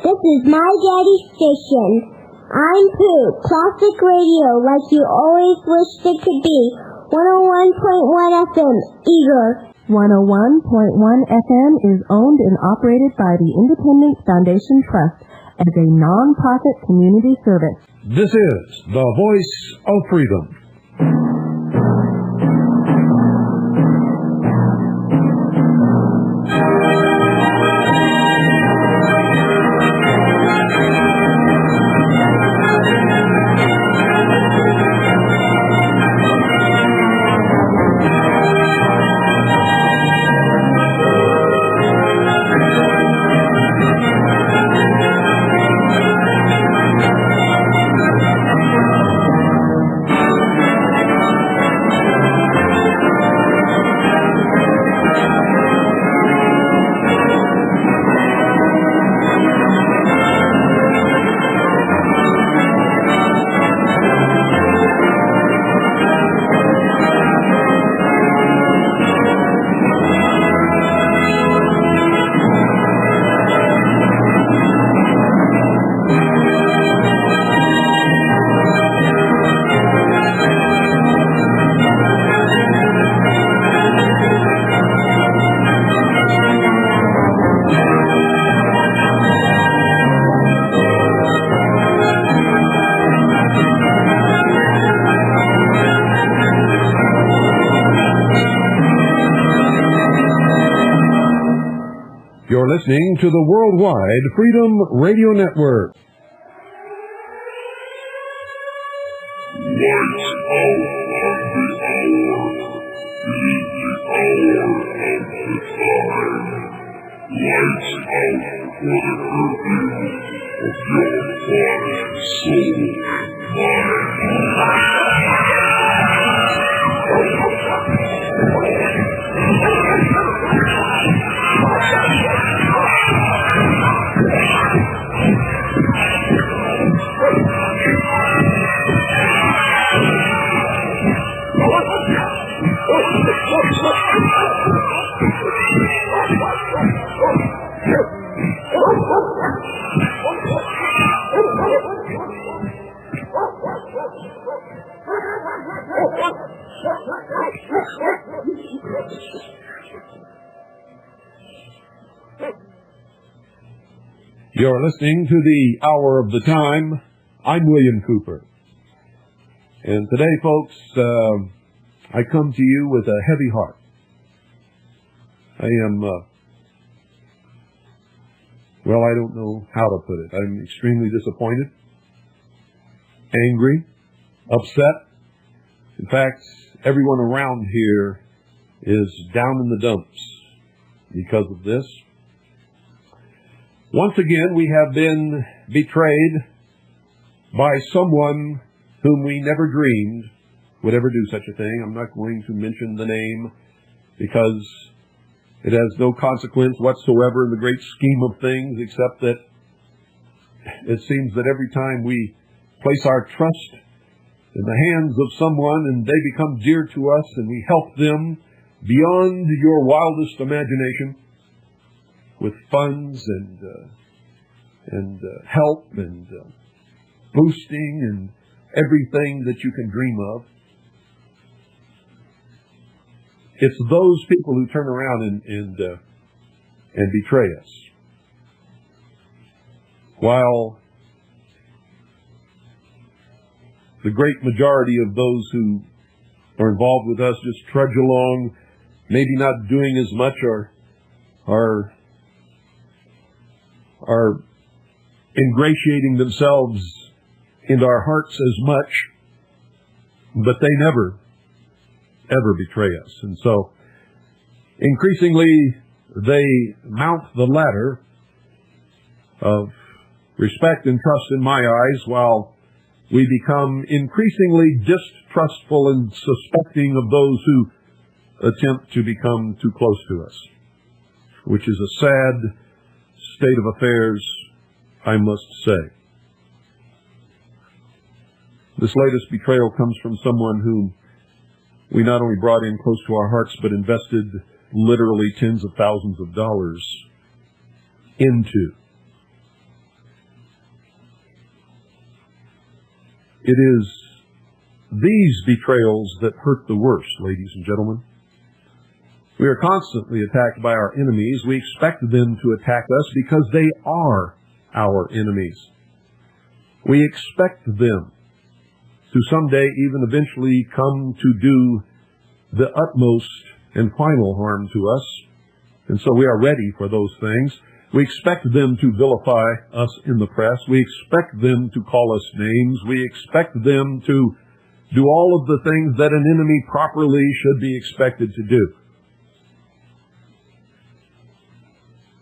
This is my daddy's station. I'm Pooh, classic radio like you always wished it could be. 101.1 FM, Eager. 101.1 FM is owned and operated by the Independence Foundation Trust as a non-profit community service. This is the Voice of Freedom. You're listening to the Worldwide Freedom Radio Network. Lights out on the hour. It is the hour of the time. Lights out for the curfew of your body, soul, and You're listening to the Hour of the Time. I'm William Cooper. And today, folks, I come to you with a heavy heart. I am, I don't know how to put it. I'm extremely disappointed, angry, upset. In fact, everyone around here is down in the dumps because of this. Once again, we have been betrayed by someone whom we never dreamed would ever do such a thing. I'm not going to mention the name because it has no consequence whatsoever in the great scheme of things, except that it seems that every time we place our trust in the hands of someone and they become dear to us and we help them beyond your wildest imagination, with funds and help and boosting and everything that you can dream of. It's those people who turn around and betray us. While the great majority of those who are involved with us just trudge along, maybe not doing as much or are ingratiating themselves into our hearts as much, but they never, ever betray us. And so, increasingly, they mount the ladder of respect and trust in my eyes, while we become increasingly distrustful and suspecting of those who attempt to become too close to us, which is a sad state of affairs, I must say. This latest betrayal comes from someone whom we not only brought in close to our hearts, but invested literally tens of thousands of dollars into. it is these betrayals that hurt the worst, ladies and gentlemen. We are constantly attacked by our enemies. We expect them to attack us because they are our enemies. We expect them to someday even eventually come to do the utmost and final harm to us. And so we are ready for those things. We expect them to vilify us in the press. We expect them to call us names. We expect them to do all of the things that an enemy properly should be expected to do.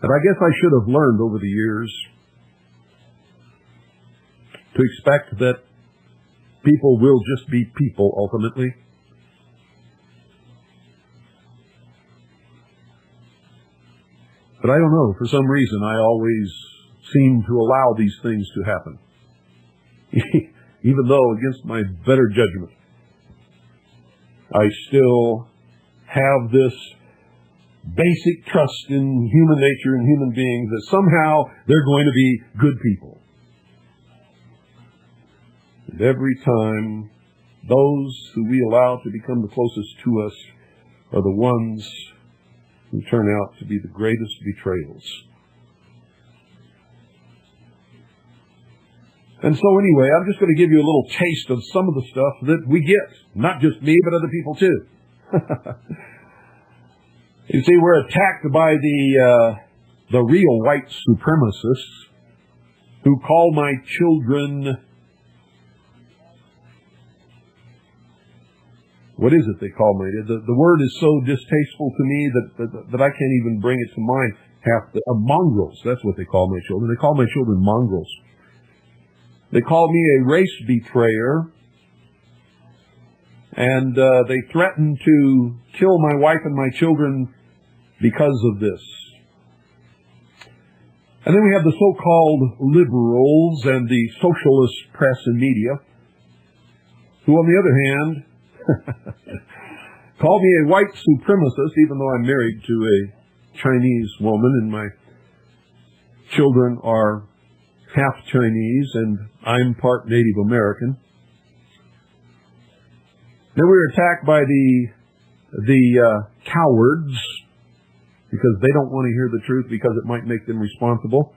And I guess I should have learned over the years to expect that people will just be people ultimately. But I don't know, for some reason I always seem to allow these things to happen. Even though against my better judgment, I still have this basic trust in human nature and human beings that somehow they're going to be good people. And every time, those who we allow to become the closest to us are the ones who turn out to be the greatest betrayals. And so anyway, I'm just going to give you a little taste of some of the stuff that we get. Not just me, but other people too. You see, we're attacked by the real white supremacists who call my children, what is it they call me? The word is so distasteful to me that I can't even bring it to mind. Mongrels, that's what they call my children. They call my children mongrels. They call me a race betrayer, and they threaten to kill my wife and my children because of this. And then we have the so-called liberals and the socialist press and media, who on the other hand call me a white supremacist, even though I'm married to a Chinese woman and my children are half Chinese and I'm part Native American. Then we were attacked by the cowards because they don't want to hear the truth because it might make them responsible.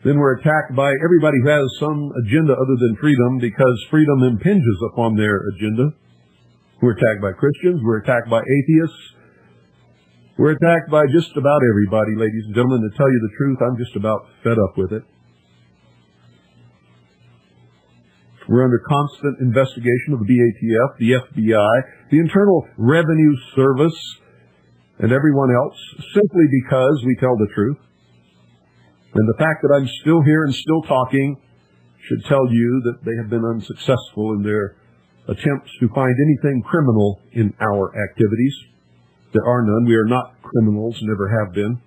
Then we're attacked by everybody who has some agenda other than freedom because freedom impinges upon their agenda. We're attacked by Christians. We're attacked by atheists. We're attacked by just about everybody, ladies and gentlemen. To tell you the truth, I'm just about fed up with it. We're under constant investigation of the BATF, the FBI, the Internal Revenue Service, and everyone else, simply because we tell the truth. And the fact that I'm still here and still talking should tell you that they have been unsuccessful in their attempts to find anything criminal in our activities. There are none. We are not criminals, never have been.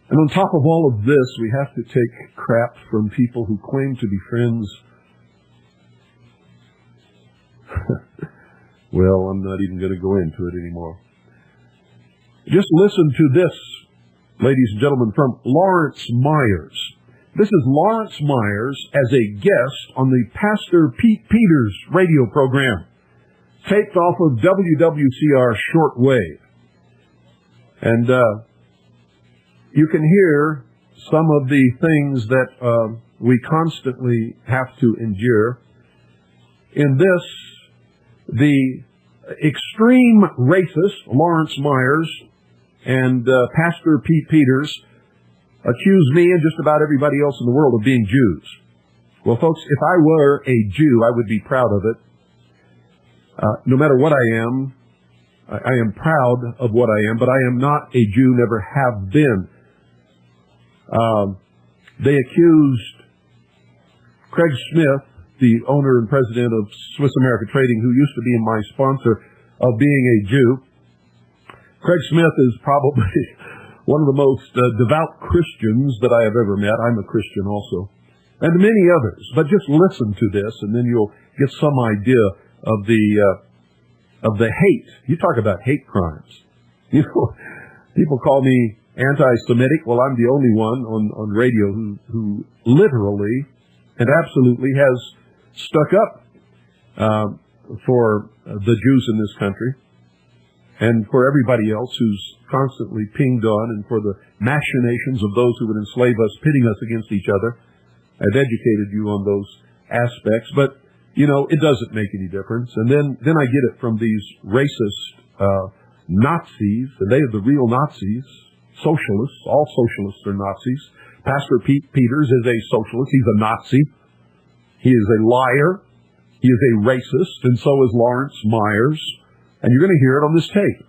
And on top of all of this, we have to take crap from people who claim to be friends. Well, I'm not even going to go into it anymore. Just listen to this, ladies and gentlemen, from Lawerence Meyers. This is Lawerence Meyers as a guest on the Pastor Pete Peters radio program, taped off of WWCR shortwave. And you can hear some of the things that we constantly have to endure. In this, the extreme racist, Lawerence Meyers, and Pastor Pete Peters accuse me and just about everybody else in the world of being Jews. Well, folks, if I were a Jew, I would be proud of it. No matter what I am proud of what I am, but I am not a Jew, never have been. They accused Craig Smith, the owner and president of Swiss America Trading, who used to be my sponsor, of being a Jew. Craig Smith is probably one of the most devout Christians that I have ever met. I'm a Christian also. And many others. But just listen to this, and then you'll get some idea of the hate. You talk about hate crimes. You know, people call me anti-Semitic. Well, I'm the only one on radio who literally and absolutely has stuck up for the Jews in this country, and for everybody else who's constantly pinged on, and for the machinations of those who would enslave us, pitting us against each other. I've educated you on those aspects, but, it doesn't make any difference. And then I get it from these racist Nazis, and they are the real Nazis, socialists. All socialists are Nazis. Pastor Pete Peters is a socialist. He's a Nazi. He is a liar. He is a racist, and so is Lawerence Meyers. And you're going to hear it on this tape.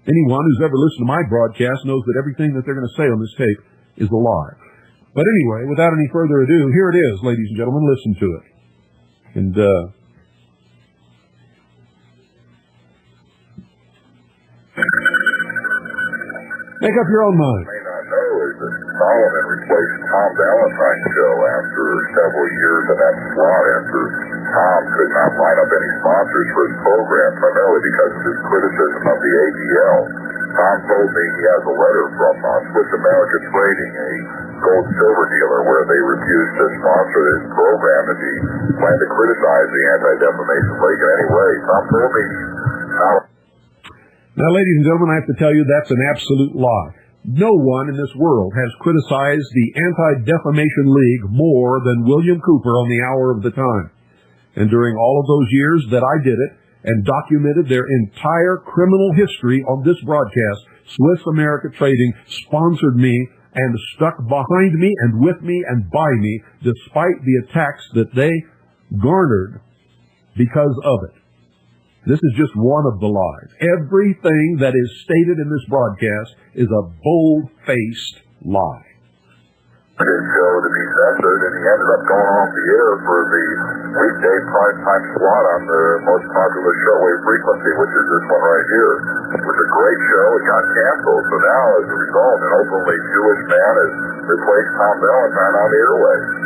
Anyone who's ever listened to my broadcast knows that everything that they're going to say on this tape is a lie. But anyway, without any further ado, here it is, ladies and gentlemen. Listen to it. And make up your own mind. May not know is that Solomon replaced Tom Valentine's show after several years of that slot after Tom could not line up any sponsors for his program, primarily because of his criticism of the ADL. Tom told me he has a letter from Swiss America Trading, a gold-silver dealer, where they refused to sponsor his program if he planned to criticize the Anti-Defamation League in any way. Tom told me Now, ladies and gentlemen, I have to tell you that's an absolute lie. No one in this world has criticized the Anti-Defamation League more than William Cooper on the Hour of the Time. And during all of those years that I did it and documented their entire criminal history on this broadcast, Swiss America Trading sponsored me and stuck behind me and with me and by me, despite the attacks that they garnered because of it. This is just one of the lies. Everything that is stated in this broadcast is a bold-faced lie. his show to be censored, and he ended up going off the air for the weekday primetime slot on the most popular shortwave frequency, which is this one right here. It was a great show. It got canceled, so now, as a result, an openly Jewish man has replaced Tom Valentine on the airwaves.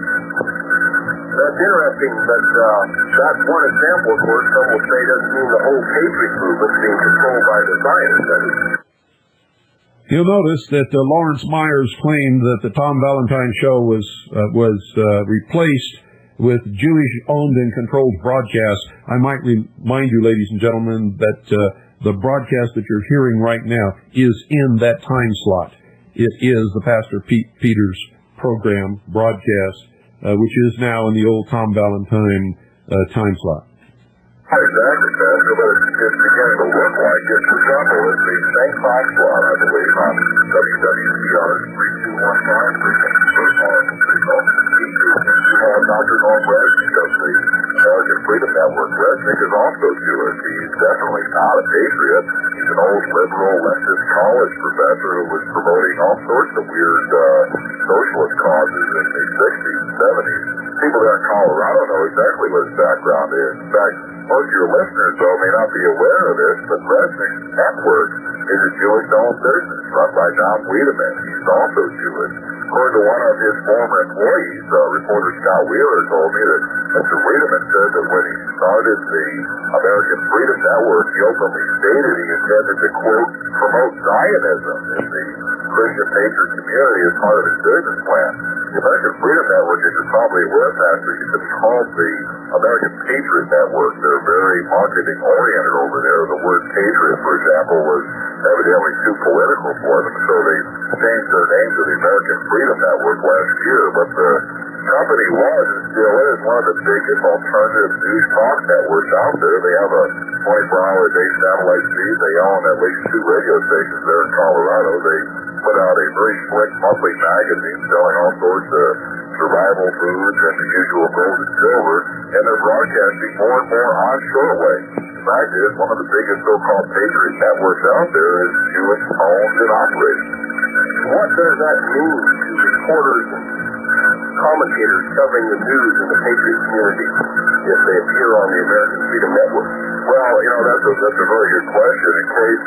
That's interesting, but that's one example. Of course, some will say doesn't mean the whole patriot movement is being controlled by the Zionists. You'll notice that Lawerence Meyers claimed that the Tom Valentine show was replaced with Jewish-owned and controlled broadcasts. I might remind you, ladies and gentlemen, that the broadcast that you're hearing right now is in that time slot. It is the Pastor Pete Peters program broadcast, which is now in the old Tom Valentine time slot. Exactly, Pastor, but it's beginning to look like it. For example, it's the same time slot, I believe, on WWCR 3215. Dr. Norm Resnick of the American Freedom Network. Resnick is also Jewish. He's definitely not a patriot. He's an old liberal leftist college professor who was promoting all sorts of weird socialist causes in the 60s and 70s. People there in Colorado know exactly what his background is. In fact, most of your listeners, though, may not be aware of this, but Resnick's network is a Jewish-owned business run by Don Wiedemann. He's also Jewish. According to one of his former employees, reporter Scott Wheeler told me that Mr. Wiedemann said that when he started the American Freedom Network, he openly stated he intended to, quote, promote Zionism in the Christian patriot community as part of his business plan. The American Freedom Network, as you're probably aware, Pastor, used to be called the American Patriot Network. They're very marketing-oriented over there. The word patriot, for example, was evidently too political for them, so they changed their name to the American Freedom Network last year. But the company was and still is one of the biggest alternative news talk networks out there. They have a 24-hour-a-day satellite feed. They own at least 2 radio stations there in Colorado. They put out a very slick monthly magazine selling all sorts of survival foods and the usual gold and silver, and they're broadcasting more and more on shortwave. The fact is, one of the biggest so-called patriot networks out there is Jewish-owned and operated. What does that mean to reporters and commentators covering the news in the patriot community if they appear on the American Freedom Network? Well, that's a very good question. In case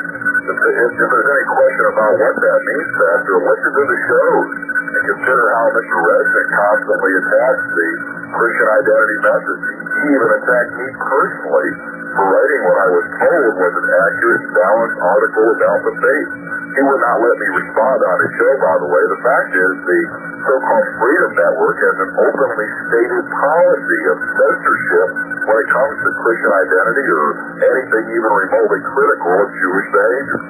if there's any question about what that means, Pastor, listen to the shows and consider how Mr. Resnick constantly attacks the Christian identity message. He even attacked me personally for writing what I was told was an accurate, balanced article about the faith. He would not let me respond on his show, by the way. The fact is, the so-called Freedom Network has an openly stated policy of censorship when it comes to Christian identity or anything even remotely critical of Jewish behavior.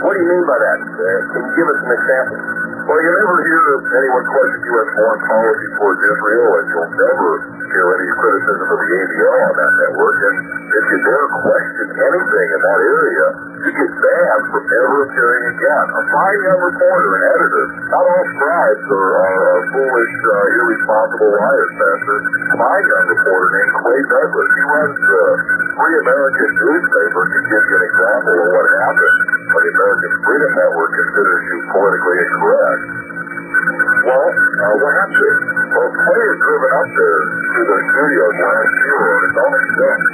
What do you mean by that? Can you give us an example? Well, you never hear anyone question U.S. foreign policy towards Israel, and you'll never hear any criticism of the ADL on that network. And if you dare question anything in that area, you get banned from ever appearing again. A fine young reporter and editor, not all scribes are foolish, irresponsible liars, Pastor. A fine young reporter named Clay Douglas, he runs the Free American newspaper, to give you an example of what happened when the American Freedom Network considers you politically incorrect. Well, what happened? Well, Clay is driven up there to the studios last year on his own expense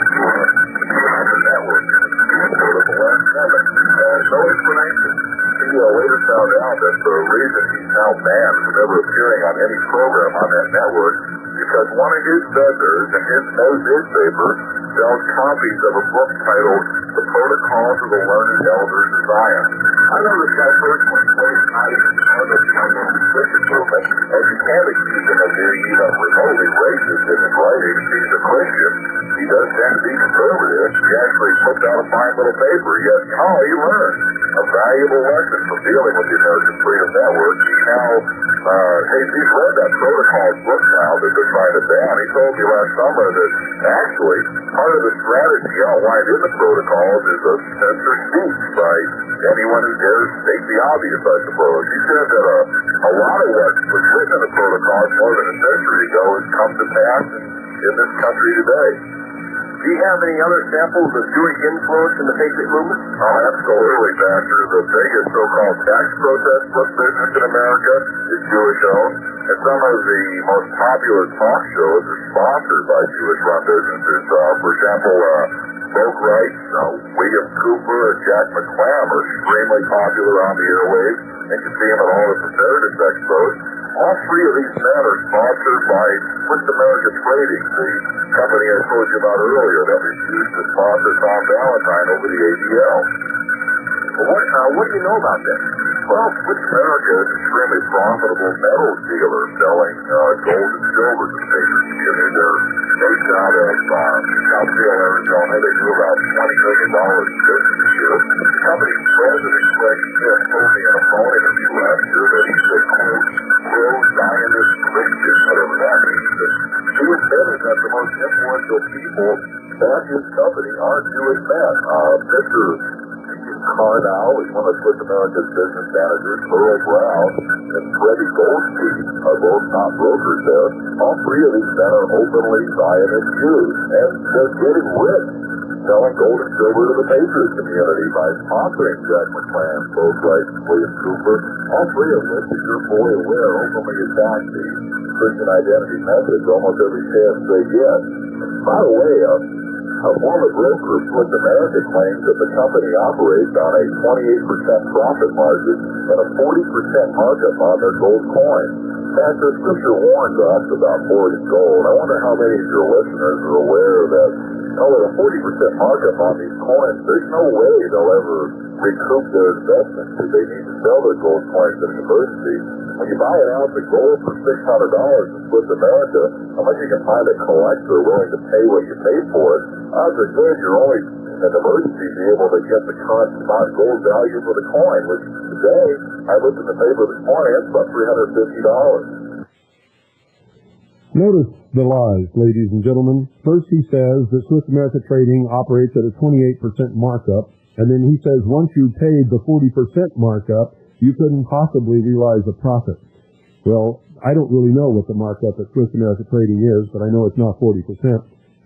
on the network. For the last 7. No explanation. He later found out that the reason he's now banned from ever appearing on any program on that network because one of his vendors in his newspaper sells copies of a book titled The Protocols of the Learned Elders of Zion. I know this guy personally, but he's not even part of the Christian movement, and you can't accuse him of being even remotely racist in his writings. He's a Christian. He does tend to be conservative. He actually puts out a fine little paper, yet he learned a valuable lesson from dealing with the American Freedom Network. He now, he's read that Protocols book now that they're trying to ban. He told me last summer that actually part of the strategy outlined in the Protocols is a censored speech by anyone who dares state the obvious, I suppose. He said that a lot of what was written in the Protocols more than a century ago has come to pass in this country today. Do you have any other samples of Jewish influence in the Patriot movement? Oh, absolutely, Pastor. The biggest so-called tax protest book business in America is Jewish-owned, and some of the most popular talk shows are sponsored by Jewish-run businesses. For example, Folk Rights, William Cooper, and Jack McClam are extremely popular on the airwaves, and you see them at all the Preparedness Expos. All three of these men are sponsored by Swiss America Trading, the company I told you about earlier that refused to sponsor Tom Valentine over the ADL. Well, what do you know about this? Well, Swiss America is an extremely profitable metals dealer selling gold and silver to the Patriot community. They're based out of Scottsdale, Arizona. They do about $20 million in business a year. The company's president, Greg Smith, told me in a phone interview last year that he's a pro-Zionist Christian, whatever that means. He admitted that the most influential people at his company are Jewish men. Mr. Carnow is one of Swiss America's business managers. Earl Brown and Freddie Goldstein are both top brokers there. All three of these men are openly Zionist Jews, and they're getting rich selling gold and silver to the Patriot community by sponsoring Jack McClam, Folk Rights, William Cooper. All three of which, as you're fully aware, openly attack the Christian identity message almost every chance they get. By the way, a former broker of Swiss America claims that the company operates on a 28% profit margin and a 40% markup on their gold coins. As the scripture warns us about hoarding gold, I wonder how many of your listeners are aware that with a 40% markup on these coins, there's no way they'll ever recoup their investment because they need to sell their gold coins at university. When you buy an ounce of gold for $600 in Swiss America, unless you can find a collector willing to pay what you pay for it, odds are good you're only in an emergency be able to get the current spot gold value for the coin, which today, I looked in the paper this morning, it's about $350. Notice the lies, ladies and gentlemen. First he says that Swiss America Trading operates at a 28% markup, and then he says once you paid the 40% markup, you couldn't possibly realize a profit. Well, I don't really know what the markup at Swiss America Trading is, but I know it's not 40%,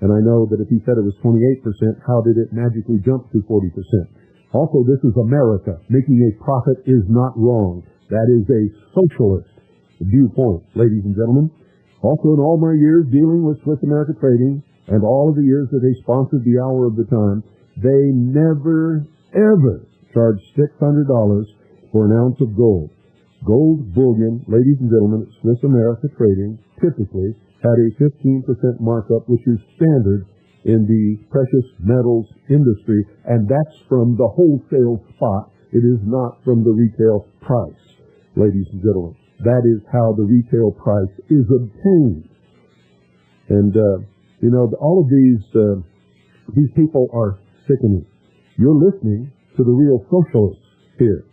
and I know that if he said it was 28%, how did it magically jump to 40%? Also, this is America. Making a profit is not wrong. That is a socialist viewpoint, ladies and gentlemen. Also, in all my years dealing with Swiss America Trading and all of the years that they sponsored the Hour of the Time, they never, ever charged $600 for an ounce of gold. Gold bullion, ladies and gentlemen, at Swiss America Trading typically had a 15% markup, which is standard in the precious metals industry, and that's from the wholesale spot It is not from the retail price, ladies and gentlemen. That is how the retail price is obtained. And, all of these people are sickening. You're listening to the real socialists here.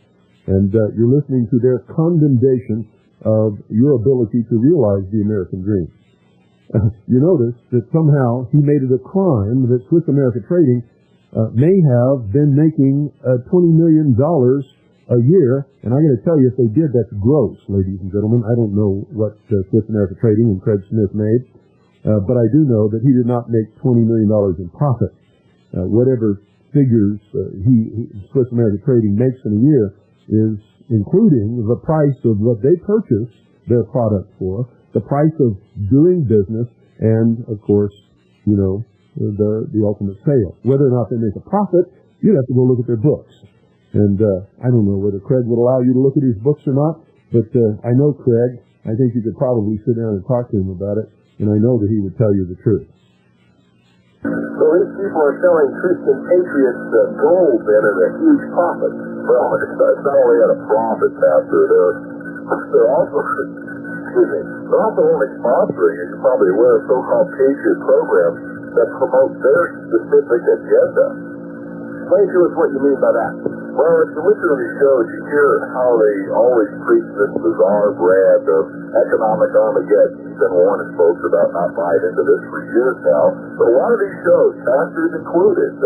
And you're listening to their condemnation of your ability to realize the American dream. You notice that somehow he made it a crime that Swiss America Trading may have been making $20 million a year. And I'm going to tell you, if they did, that's gross, ladies and gentlemen. I don't know what Swiss America Trading and Craig Smith made, but I do know that he did not make $20 million in profit. Whatever figures Swiss America Trading makes in a year is including the price of what they purchase their product for, the price of doing business, and, of course, the ultimate sale. Whether or not they make a profit, you'd have to go look at their books. And I don't know whether Craig would allow you to look at his books or not, but I know Craig. I think you could probably sit down and talk to him about it, and I know that he would tell you the truth. So these people are selling Christian patriots gold then at a huge profit. Well, it's not only at a profit, Pastor, they're also, they're also only sponsoring, as you're probably aware, so-called patriot programs that promote their specific agenda. Explain to us what you mean by that. Well, if you listen to these shows, you hear how they always preach this bizarre brand of economic Armageddon. You've been warning folks about not buying into this for years now. But a lot of these shows, pastors included,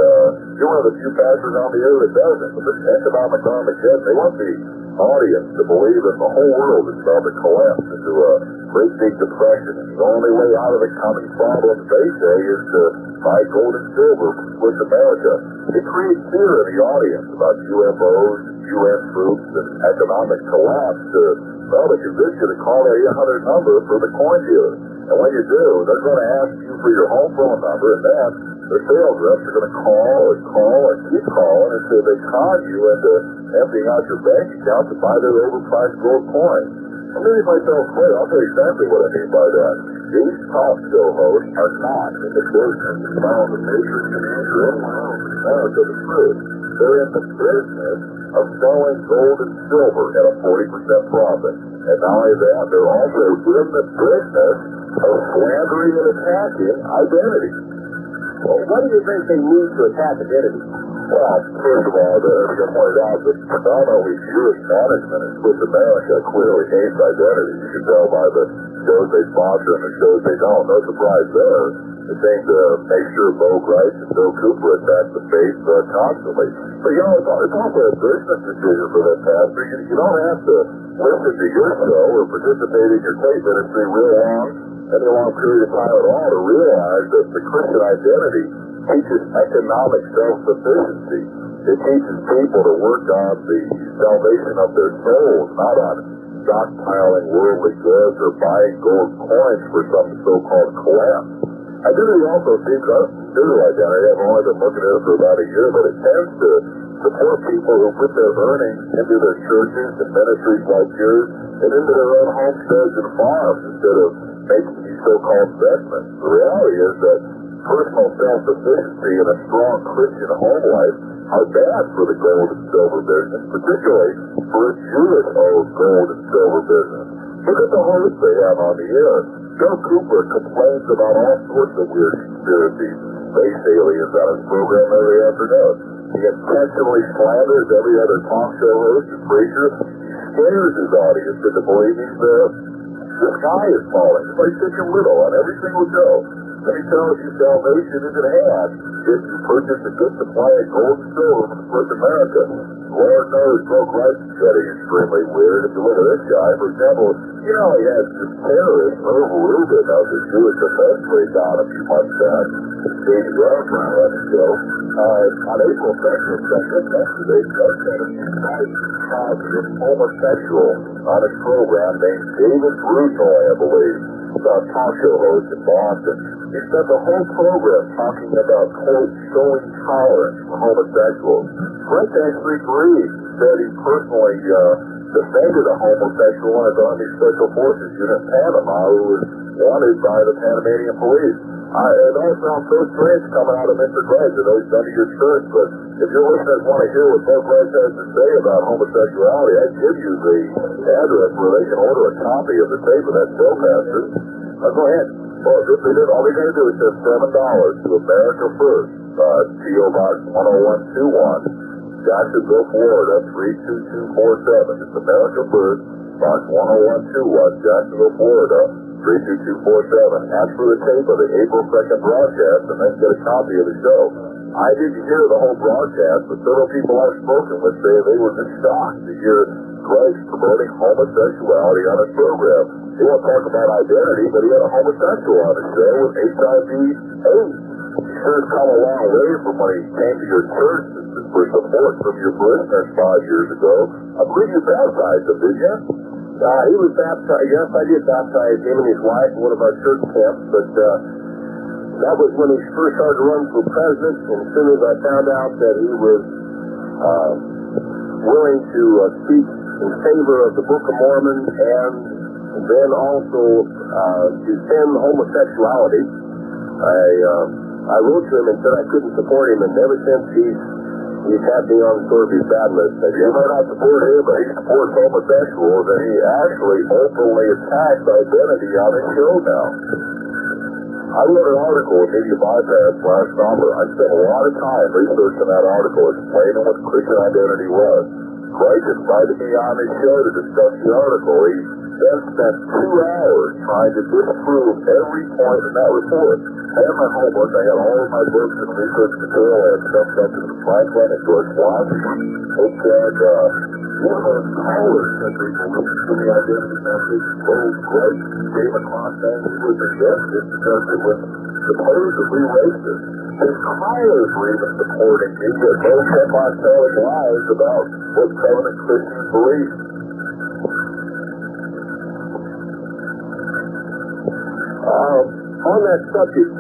you're one of the few pastors on the air that doesn't. But this economic Armageddon, they want the audience to believe that the whole world is about to collapse into a great big depression. And the only way out of the coming problems, they say, is to buy gold and silver from Swiss America. It creates fear in the audience about UFOs, UN troops, and economic collapse. They convince you to call the 800 number for the coin dealer. And when you do, they're going to ask you for your home phone number, and then their sales reps are going to call and keep calling until they con you into emptying out your bank account to buy their overpriced gold coin. I'm leaving myself clear. I'll tell you exactly what I mean by that. These talk show hosts are not in the business of following the major commander in my own America the truth. They're in the business of selling gold and silver at a 40% profit. And not only that, they're also in the business of slandering and attacking identity. Well, what do you think they need to attack identity? Well, first of all, as you pointed out, that predominantly Jewish management in Swiss America clearly hates identity. You can tell by the shows they sponsor and the shows they don't. No surprise there. They seem to make sure Bo Grice and Bill Cooper attack the faith constantly. But, it's also a business decision for that pastor. You don't have to listen to your show or participate in your tape ministry any long period of time at all to realize that the Christian identity teaches economic self-sufficiency. It teaches people to work on the salvation of their souls, not on stockpiling worldly goods or buying gold coins for some so-called collapse. Identity also seems to consider identity. I've only been looking at it for about a year, but it tends to support people who put their earnings into their churches and ministries like yours and into their own homesteads and farms instead of making these so-called investments. The reality is that personal self-sufficiency and a strong Christian home life are bad for the gold and silver business, particularly for a Jewish-owned gold and silver business. Look at the hosts they have on the air. Bill Cooper complains about all sorts of weird conspiracies, space aliens on his program every afternoon. He intentionally slanders every other talk show host and preacher. He scares his audience into believing that the sky is falling. It's like Chicken Little on every single show. Then he tells you salvation is at hand if you purchase a good supply of gold and silver from Swiss America. Lord knows Bill Grice is getting extremely weird. If you look at this guy, for example, he has this terrorist Irv Rubin of the Jewish defense breakdown a few months back. Steve Brown on that show. On April 2nd, yesterday, this homosexual on his program named David Russo, I believe, talk show host in Boston. He spent the whole program talking about, quote, showing tolerance for homosexuals. Brett actually agreed, said he personally defended a homosexual in his Army Special Forces unit in Panama who was wanted by the Panamanian police. It all sounds so strange coming out of Mr. Gregg. I know he's under your church, but if your listeners want to hear what Bill Gregg has to say about homosexuality, I'd give you the address where they can order a copy of the tape of that show, Pastor. Go ahead. Well, if they did, all they got to do is send $7 to America First, P.O. Box 10121, Jacksonville, Florida, 32247. It's America First, Box 10121, Jacksonville, Florida, 32247. Ask for the tape of the April 2nd broadcast and then get a copy of the show. I didn't hear the whole broadcast, but several people I've spoken with say they were just shocked to hear Greg promoting homosexuality on his program. He won't talk about identity, but he had a homosexual on his show with HIV/AIDS. He sure has come a long way from when he came to your church for support from your parishioners 5 years ago. I believe you baptized him, did you? He was baptized. Yes, I did baptize him and his wife in one of our church camps, but that was when he first started to run for president, and as soon as I found out that he was willing to speak in favor of the Book of Mormon and then also defend homosexuality, I wrote to him and said I couldn't support him, and ever since he's had me on sort of his bad list. You might not support him, but he supports homosexuals, and he actually openly attacks identity on his show now. I wrote an article in Media Bypass last summer. I spent a lot of time researching that article, explaining what Christian identity was. Craig invited me on his show to discuss the article. He then spent 2 hours trying to disprove every point in that report. I had my homework. I had all of my books and research material. I had stuff such as Franklin and George Washington. It said, one of those scholars that they believed in the identity message told Greg came across that he was against it because it was supposedly racist. His scholars were even supporting me that both kept on telling lies about what covenant Christians believe. On that subject,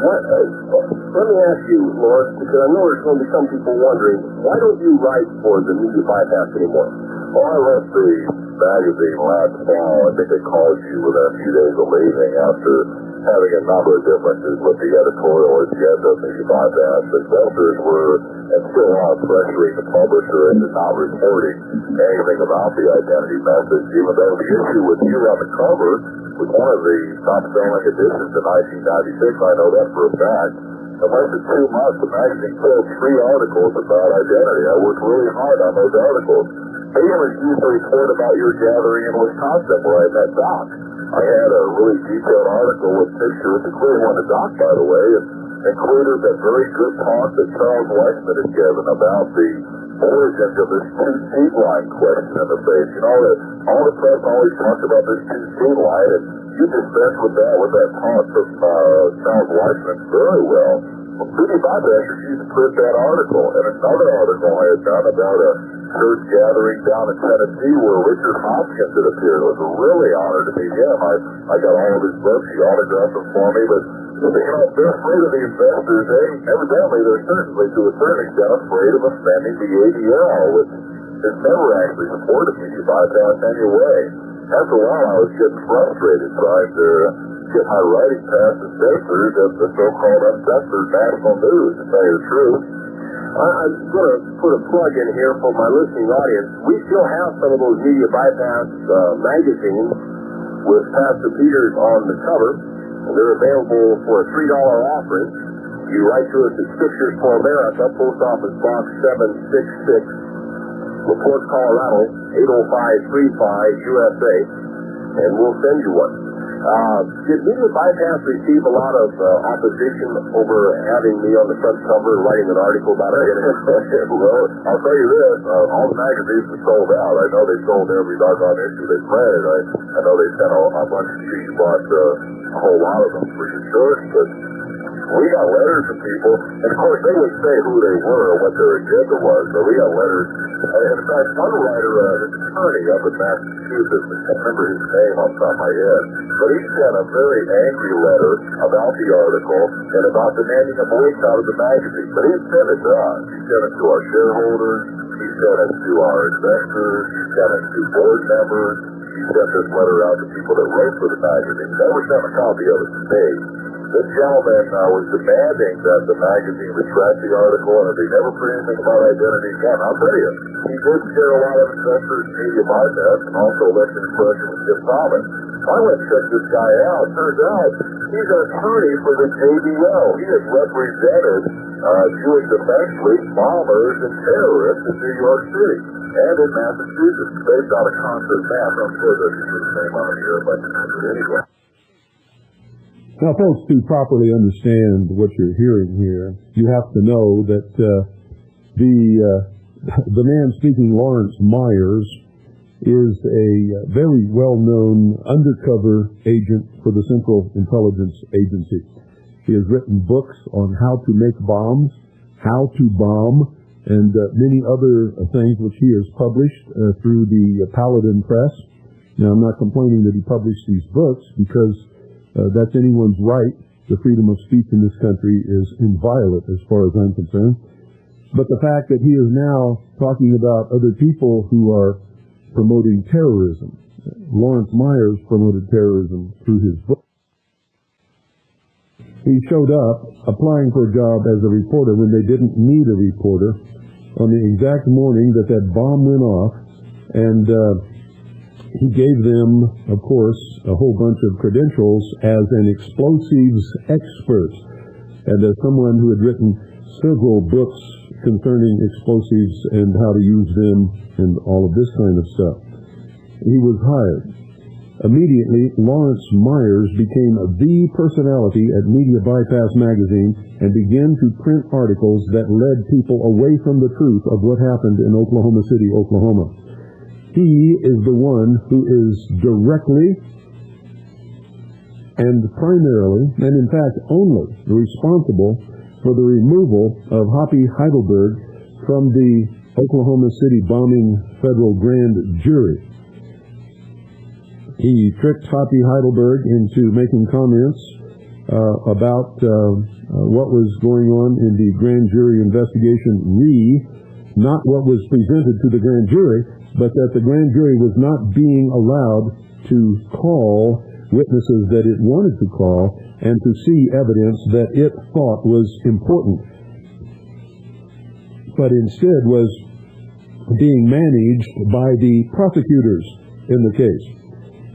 let me ask you, Lord, because I know there's going to be some people wondering, why don't you write for the Media Bypass anymore? Well, I left the magazine last fall. I think they called you within a few days of leaving after having a number of differences with the editorial agenda of Media Bypass. The editors were, and still are, pressuring the publisher into not reporting anything about the identity message, even though the issue with you on the cover was one of the top-selling editions in 1996. I know that for a fact. In less than 2 months, the magazine filled 3 articles about identity. I worked really hard on those articles. They even refused to report about your gathering in Wisconsin where I met Doc. I had a really detailed article with pictures, including one of Doc, by the way, and included that very good talk that Charles Weissman had given about the origins of this 2-seat line question in the faith. You know, that all the press always talks about this 2-seat line, and you dispense with that talk from Charles Weissman very well. Well, Media Bypass refused to print that article, and another article I had done about a church gathering down in Tennessee where Richard Hopkins had appeared. It was a really honor to meet him. I got all of his books. He autographed them for me, but they're afraid of the investors. Evidently, they're certainly, to a certain extent, afraid of offending the ADL, which has never actually supported Media Bypass anyway. After a while, I was getting frustrated trying to get my writing past the censors of the so-called uncensored national news, to tell you the truth. I'm going to put a plug in here for my listening audience. We still have some of those Media Bypass magazines with Pastor Peters on the cover. They're available for a $3 offering. You write to us at Scriptures for America, Post Office Box 766, LaPorte, Colorado, 80535 USA, and we'll send you one. Did Media Bypass receive a lot of opposition over having me on the front cover writing an article about it? Well, I'll tell you this, all the magazines were sold out. I know they sold every doggone issue they printed. I know they sent a bunch of you. You bought a whole lot of them for your church, but we got letters from people, and of course they would say who they were or what their agenda was, so we got letters. In fact, one writer, an attorney up in Massachusetts, I can't remember his name off the top of my head, but he sent a very angry letter about the article and about demanding a boycott of the magazine. But he sent it to us. He sent it to our shareholders. He sent it to our investors. He sent it to board members. He sent this letter out to people that wrote for the magazine. Never sent a copy of it to me. This gentleman was demanding that the magazine retract the article, and if they never put anything about identity again, I'll tell you, he did share a lot of investors' media bypass and also election impression with Jim Thomas. I went and checked this guy out. Turns out he's an attorney for the KBO. He has represented Jewish defense league bombers and terrorists in New York City and in Massachusetts, based on a concert map. I'm sure there's his name on here, but anyway. Now, folks, to properly understand what you're hearing here, you have to know that the man speaking, Lawerence Meyers, is a very well-known undercover agent for the Central Intelligence Agency. He has written books on how to make bombs, how to bomb, and many other things which he has published through the Paladin Press. Now, I'm not complaining that he published these books because that's anyone's right. The freedom of speech in this country is inviolate as far as I'm concerned. But the fact that he is now talking about other people who are promoting terrorism. Lawerence Meyers promoted terrorism through his book. He showed up applying for a job as a reporter when they didn't need a reporter on the exact morning that that bomb went off, and he gave them, of course, a whole bunch of credentials as an explosives expert and as someone who had written several books concerning explosives and how to use them and all of this kind of stuff. He was hired. Immediately, Lawerence Meyers became the personality at Media Bypass magazine and began to print articles that led people away from the truth of what happened in Oklahoma City, Oklahoma. He is the one who is directly and primarily, and in fact only, responsible for the removal of Hoppy Heidelberg from the Oklahoma City bombing federal grand jury. He tricked Hoppy Heidelberg into making comments about what was going on in the grand jury investigation, not what was presented to the grand jury, but that the grand jury was not being allowed to call witnesses that it wanted to call and to see evidence that it thought was important, but instead was being managed by the prosecutors in the case.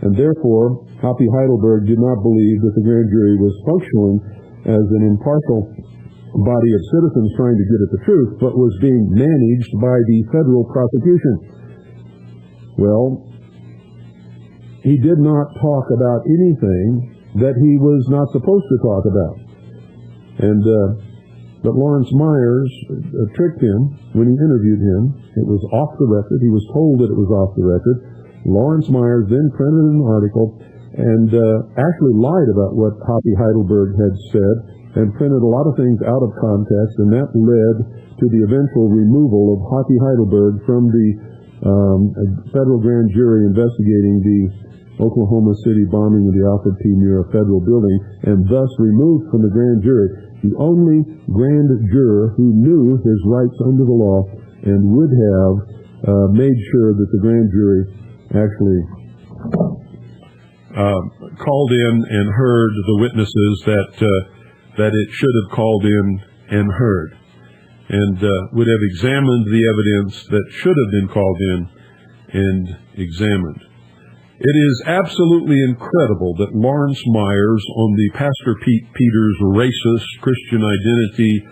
And therefore, Hoppy Heidelberg did not believe that the grand jury was functioning as an impartial body of citizens trying to get at the truth, but was being managed by the federal prosecution. Well, he did not talk about anything that he was not supposed to talk about. And but Lawerence Meyers tricked him when he interviewed him. It was off the record. He was told that it was off the record. Lawerence Meyers then printed an article and actually lied about what Hoppy Heidelberg had said and printed a lot of things out of context, and that led to the eventual removal of Hoppy Heidelberg from the federal grand jury investigating the Oklahoma City bombing of the Alfred P. Murrah Federal Building, and thus removed from the grand jury, the only grand juror who knew his rights under the law and would have made sure that the grand jury actually called in and heard the witnesses that it should have called in and heard, and would have examined the evidence that should have been called in and examined. It is absolutely incredible that Lawerence Meyers on the Pastor Pete Peters racist Christian identity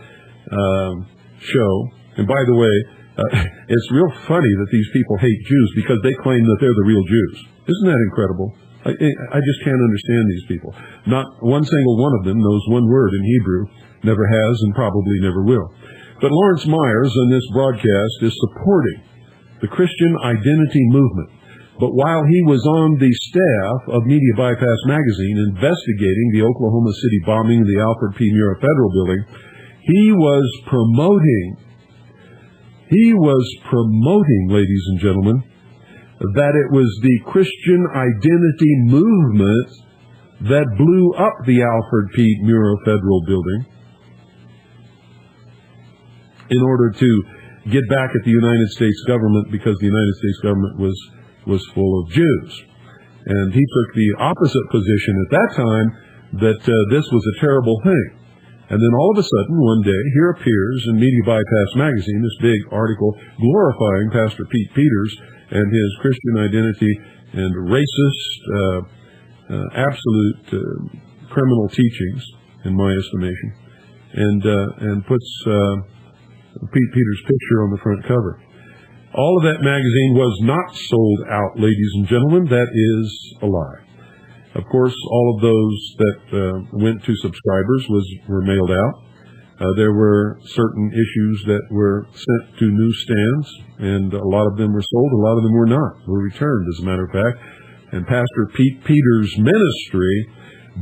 show, and by the way, it's real funny that these people hate Jews because they claim that they're the real Jews. Isn't that incredible? I just can't understand these people. Not one single one of them knows one word in Hebrew, never has and probably never will. But Lawerence Meyers on this broadcast is supporting the Christian identity movement. But while he was on the staff of Media Bypass magazine investigating the Oklahoma City bombing of the Alfred P. Murrah Federal Building, he was promoting, ladies and gentlemen, that it was the Christian identity movement that blew up the Alfred P. Murrah Federal Building in order to get back at the United States government, because the United States government was full of Jews. And he took the opposite position at that time that this was a terrible thing. And then all of a sudden, one day, here appears in Media Bypass magazine this big article glorifying Pastor Pete Peters and his Christian identity and racist, absolute criminal teachings, in my estimation, and puts Pete Peters' picture on the front cover. All of that magazine was not sold out, ladies and gentlemen. That is a lie. Of course, all of those that went to subscribers were mailed out. There were certain issues that were sent to newsstands, and a lot of them were sold. A lot of them were not, were returned, as a matter of fact. And Pastor Pete Peters' ministry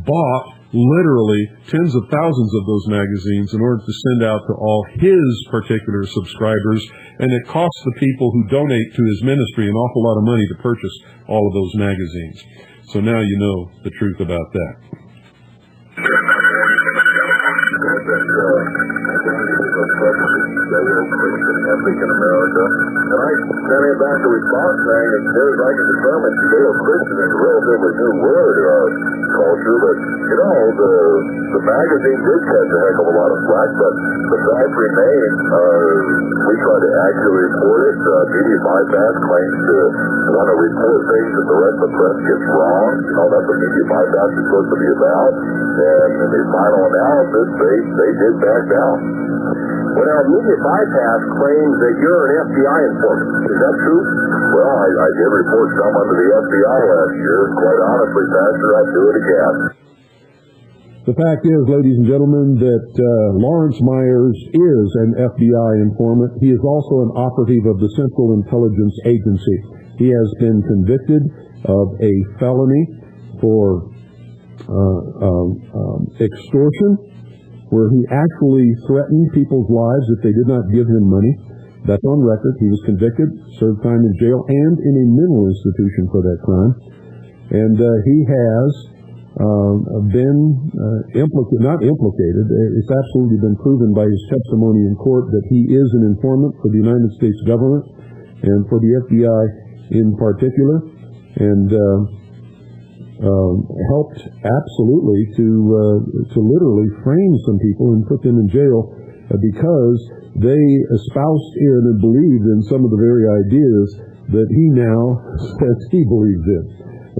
bought literally tens of thousands of those magazines in order to send out to all his particular subscribers, and it costs the people who donate to his ministry an awful lot of money to purchase all of those magazines. So now you know the truth about that. In America, and I sent him back a response saying as near as I can determine, Judeo-Christian is a relatively new word in our culture, but the magazine did catch a heck of a lot of flack, but the fact remains, we try to accurately report it. Media Bypass claims to want to report things that the rest of the press gets wrong. That's what Media Bypass is supposed to be about, and in the final analysis, they did back down. Well, now, Media Bypass claims that you're an FBI informant. Is that true? Well, I did report someone to the FBI last year. Quite honestly, Pastor, I'd do it again. The fact is, ladies and gentlemen, that Lawerence Meyers is an FBI informant. He is also an operative of the Central Intelligence Agency. He has been convicted of a felony for extortion, where he actually threatened people's lives if they did not give him money. That's on record. He was convicted, served time in jail, and in a mental institution for that crime. And he has been not implicated. It's absolutely been proven by his testimony in court that he is an informant for the United States government and for the FBI in particular, and helped absolutely to literally frame some people and put them in jail because they espoused in and believed in some of the very ideas that he now says he believes in.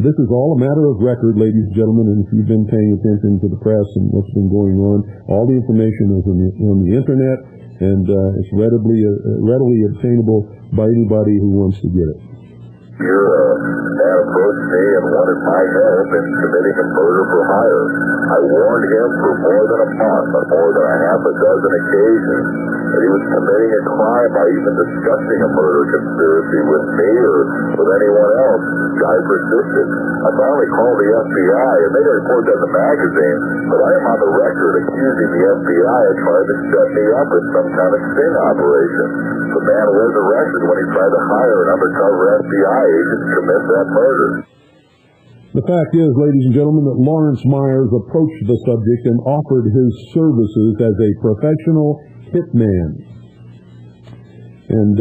This is all a matter of record, ladies and gentlemen, and if you've been paying attention to the press and what's been going on, all the information is on the internet, and it's readily obtainable by anybody who wants to get it. Your man approached me and wanted my help in committing a murder for hire. I warned him for more than a month, on more than a half a dozen occasions, that he was committing a crime by even discussing a murder conspiracy with me or with anyone else. The guy persisted. I finally called the FBI, and they didn't report that in the magazine, but I am on the record accusing the FBI of trying to set me up in some kind of sting operation. The man was arrested when he tried to hire an undercover FBI agent to commit that murder. The fact is, ladies and gentlemen, that Lawerence Meyers approached the subject and offered his services as a professional hitman. And,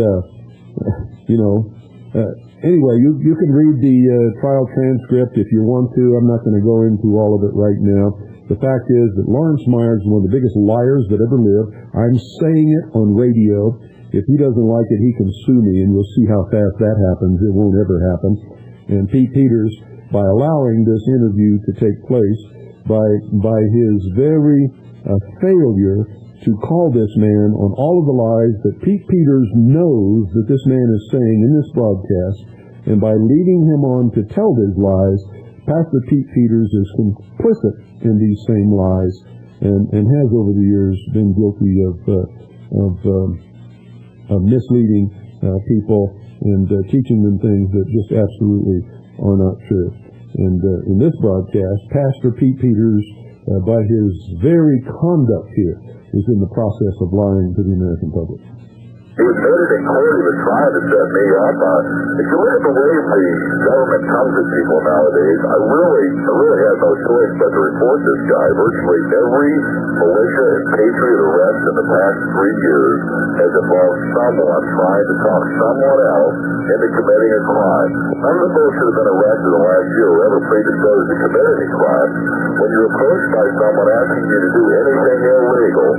anyway, you can read the trial transcript if you want to. I'm not going to go into all of it right now. The fact is that Lawerence Meyers is one of the biggest liars that ever lived. I'm saying it on radio. If he doesn't like it, he can sue me, and you'll see how fast that happens. It won't ever happen. And Pete Peters, by allowing this interview to take place, by his very failure to call this man on all of the lies that Pete Peters knows that this man is saying in this broadcast, and by leading him on to tell his lies, Pastor Pete Peters is complicit in these same lies, and has over the years been guilty of misleading people and teaching them things that just absolutely are not true. And in this broadcast, Pastor Pete Peters, by his very conduct here, is in the process of lying to the American public. He admitted in court he was trying to set me up. If you look at the way the government comes at people nowadays, I really have no choice but to report this guy. Virtually every militia and patriot arrest in the past 3 years has involved someone trying to talk someone else into committing a crime. None of the folks that have been arrested in the last year were ever predisposed to commit any crime. When you're approached by someone asking you to do anything illegal,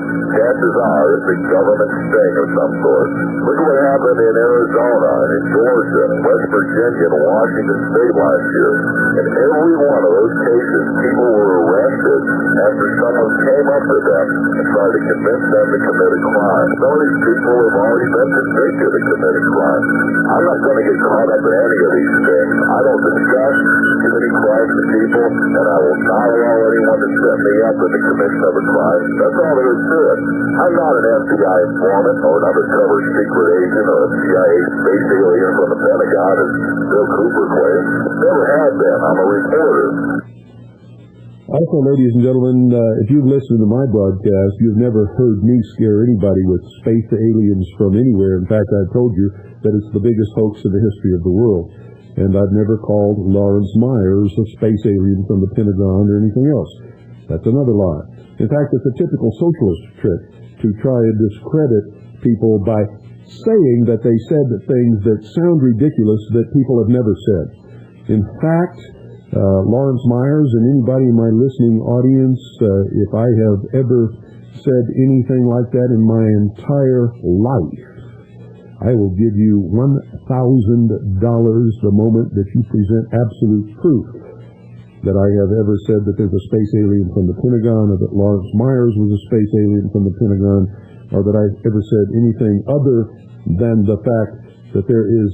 chances are it's a government sting of some sort. Look at what happened in Arizona, and in Georgia, and West Virginia, and Washington State last year. In every one of those cases, people were arrested after someone came up to them and tried to convince them to commit a crime. Some of these people have already been convicted of committing crimes. I'm not going to get caught up in any of these things. I don't discuss committing crimes to people, and I will not allow anyone to set me up in the commission of a crime. That's all there is to it. I'm not an FBI informant or an undercover secret agent or a CIA space alien from the Pentagon, as Bill Cooper claims. Never have been. I'm a reporter. Also, ladies and gentlemen, if you've listened to my broadcast, you've never heard me scare anybody with space aliens from anywhere. In fact, I've told you that it's the biggest hoax in the history of the world. And I've never called Lawerence Meyers a space alien from the Pentagon or anything else. That's another lie. In fact, it's a typical socialist trick to try and discredit people by saying that they said things that sound ridiculous that people have never said. In fact, Lawerence Meyers and anybody in my listening audience, if I have ever said anything like that in my entire life, I will give you $1,000 the moment that you present absolute proof that I have ever said that there's a space alien from the Pentagon, or that Lawerence Meyers was a space alien from the Pentagon, or that I've ever said anything other than the fact that there is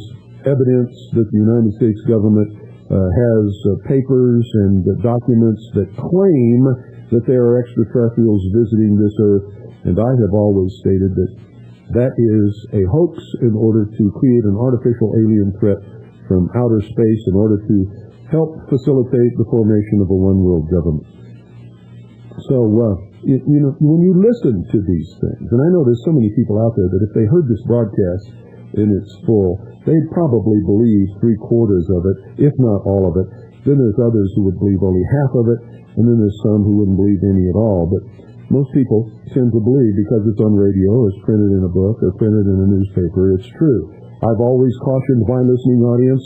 evidence that the United States government has papers and documents that claim that there are extraterrestrials visiting this Earth, and I have always stated that that is a hoax in order to create an artificial alien threat from outer space in order to help facilitate the formation of a one-world government. So, when you listen to these things, and I know there's so many people out there that if they heard this broadcast in its full, they'd probably believe 3/4 of it, if not all of it. Then there's others who would believe only half of it, and then there's some who wouldn't believe any at all. But most people tend to believe because it's on radio, or it's printed in a book, or printed in a newspaper, it's true. I've always cautioned my listening audience,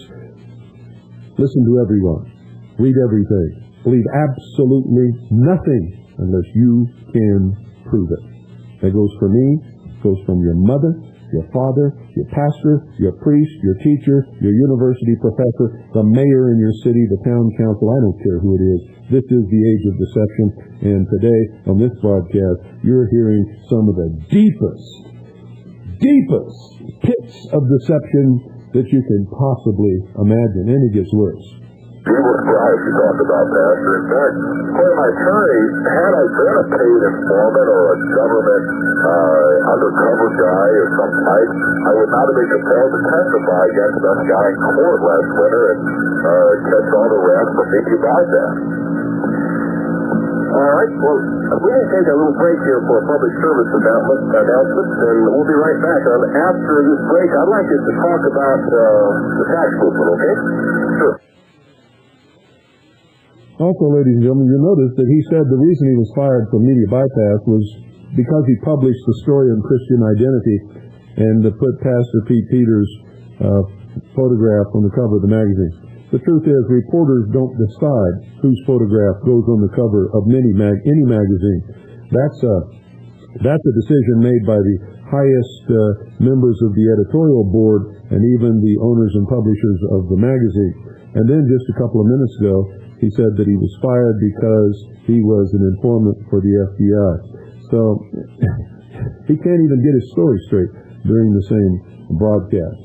listen to everyone. Read everything. Believe absolutely nothing unless you can prove it. That goes for me, goes from your mother, your father, your pastor, your priest, your teacher, your university professor, the mayor in your city, the town council, I don't care who it is. This is the age of deception, and today on this broadcast, you're hearing some of the deepest pits of deception that you can possibly imagine, and it gets worse. You were surprised you talked about, Pastor. In fact, one of my attorneys, had I been a paid informant or a government undercover guy or some type, I would not have been compelled to testify against that guy in court last winter and catch all the rest for thinking about that. All right, well, we're going to take a little break here for a public service announcement, and we'll be right back. After this break, I'd like us to talk about the tax movement, okay? Sure. Also, ladies and gentlemen, you'll notice that he said the reason he was fired from Media Bypass was because he published the story on Christian identity and put Pastor Pete Peters' photograph on the cover of the magazine. The truth is, reporters don't decide whose photograph goes on the cover of any magazine. That's a decision made by the highest members of the editorial board and even the owners and publishers of the magazine. And then just a couple of minutes ago, he said that he was fired because he was an informant for the FBI. So he can't even get his story straight during the same broadcast.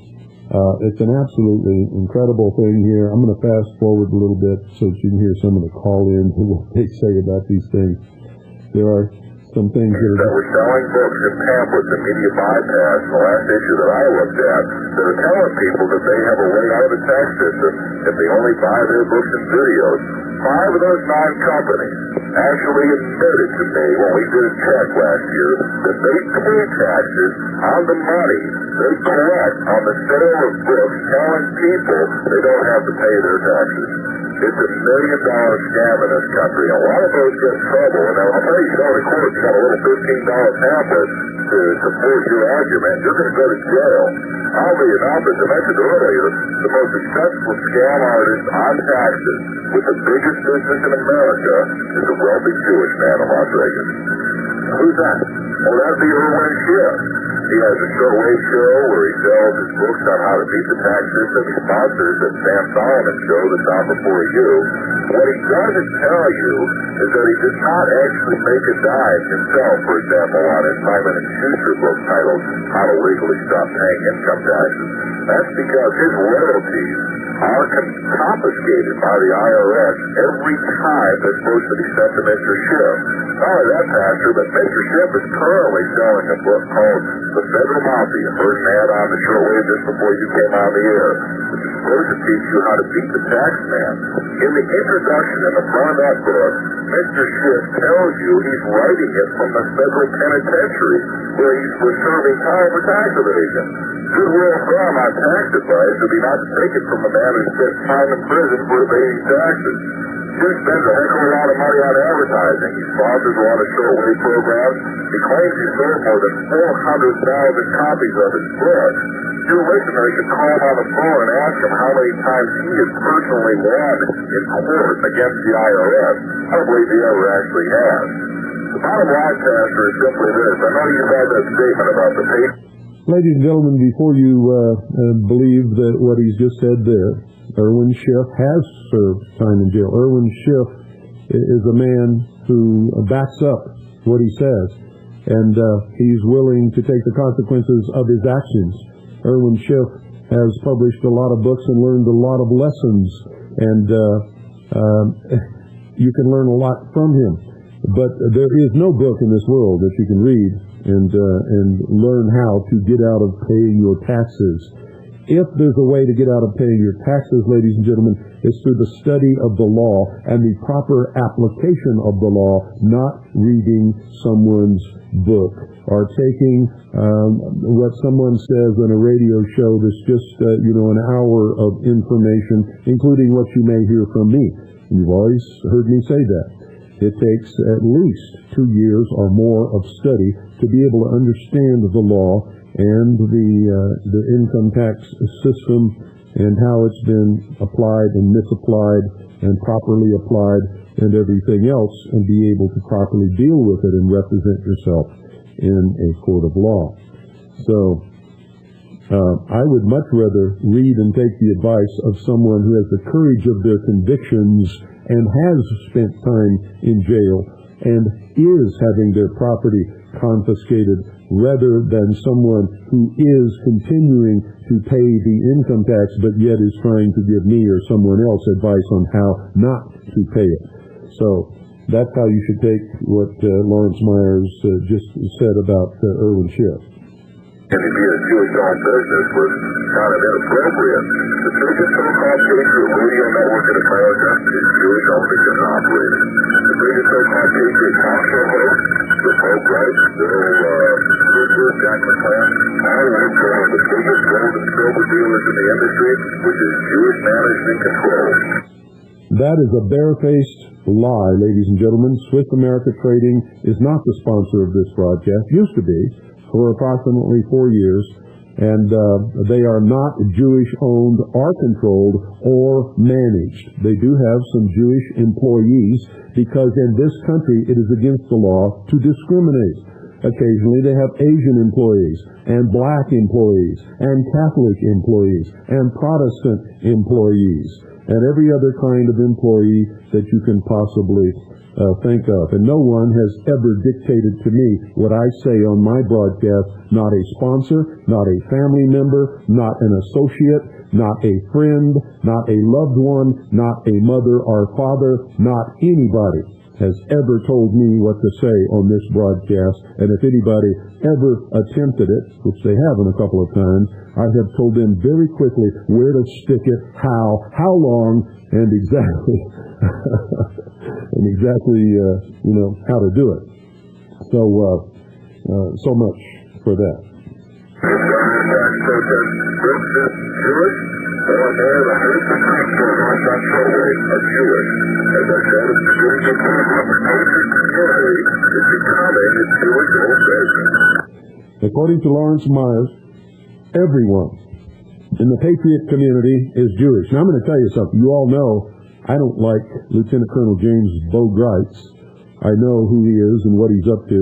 It's an absolutely incredible thing here. I'm going to fast forward a little bit so that you can hear some of the call-ins and what they say about these things. There are some things that we're selling books and pamphlets and Media Bypass, the last issue that I looked at, that are telling people that they have a way out of the tax system if they only buy their books and videos. 5 of those 9 companies actually admitted to me when we did a check last year that they pay taxes on the money they collect on the sale of books telling people they don't have to pay their taxes. It's $1 million scam in this country. A lot of those get in trouble, and I'll tell you, the court's got a little $15 pamphlet to support your argument. You're going to go to jail. Oddly enough, as I mentioned earlier, the most successful scam artist on taxes with the biggest business in America is a wealthy Jewish man in Las Vegas. Who's that? Well, that'd be Lawerence Schiff. He has a shortwave show where he sells his books on how to beat the tax system. He sponsors the Sam Solomon show that's on before you. What he doesn't tell you is that he does not actually make a dime himself, for example, on his Simon & Schuster book titled How to Legally Stop Paying Income Taxes. That's because his royalties are confiscated by the IRS every time they're supposed to be sent to Mr. Schiff. Not only that, Pastor, but Mr. Schiff is currently selling a book called The Federal Mafia, first ad on the shortwave just before you came on the air, which is supposed to teach you how to beat the tax man. In the introduction in the front of that book, Mr. Schiff tells you he's writing it from the federal penitentiary where he's serving time for tax evasion. Good rule of thumb on tax advice would be not to take it from a man who spent time in prison for evading taxes. Schiff spends a heck of a lot of money on advertising. He sponsors a lot of shortwave programs. He claims he sold more than 400,000 copies of his book. You listeners should call him on the phone and ask him how many times he has personally won in court against the IRS. I don't believe he ever actually has. The bottom line, Pastor, is simply this. I know you've had that statement about the pay. Ladies and gentlemen, before you believe that what he's just said there, Lawerence Schiff has served time in jail. Lawerence Schiff is a man who backs up what he says, and he's willing to take the consequences of his actions. Lawerence Schiff has published a lot of books and learned a lot of lessons, and you can learn a lot from him. But there is no book in this world that you can read and learn how to get out of paying your taxes. If there's a way to get out of paying your taxes, ladies and gentlemen, it's through the study of the law and the proper application of the law, not reading someone's book or taking what someone says on a radio show that's just, an hour of information, including what you may hear from me. You've always heard me say that. It takes at least 2 years or more of study to be able to understand the law and the income tax system and how it's been applied and misapplied and properly applied and everything else, and be able to properly deal with it and represent yourself in a court of law. So I would much rather read and take the advice of someone who has the courage of their convictions and has spent time in jail and is having their property confiscated, rather than someone who is continuing to pay the income tax but yet is trying to give me or someone else advice on how not to pay it. So that's how you should take what Lawerence Meyers just said about Lawerence Schiff. And if you're a Jewish-owned business was kind of inappropriate. The biggest so-called patriot radio network in America is Jewish-owned and operated. The biggest so-called patriot talk show host, the Pope Rice, Richard Jack McClain, all work for one of the biggest gold and silver dealers in the industry, which is Jewish management control. That is a barefaced lie, ladies and gentlemen. Swiss America Trading is not the sponsor of this broadcast. Used to be for approximately 4 years, and they are not Jewish-owned or controlled or managed. They do have some Jewish employees because in this country it is against the law to discriminate. Occasionally they have Asian employees and black employees and Catholic employees and Protestant employees and every other kind of employee that you can possibly think of. And no one has ever dictated to me what I say on my broadcast. Not a sponsor, not a family member, not an associate, not a friend, not a loved one, not a mother or father, not anybody has ever told me what to say on this broadcast. And if anybody ever attempted it, which they haven't a couple of times, I have told them very quickly where to stick it, how long, and exactly and exactly, how to do it. So much for that. According to Lawerence Meyers, everyone in the Patriot community is Jewish. Now, I'm going to tell you something. You all know I don't like Lieutenant Colonel James Bogreitz. I know who he is and what he's up to.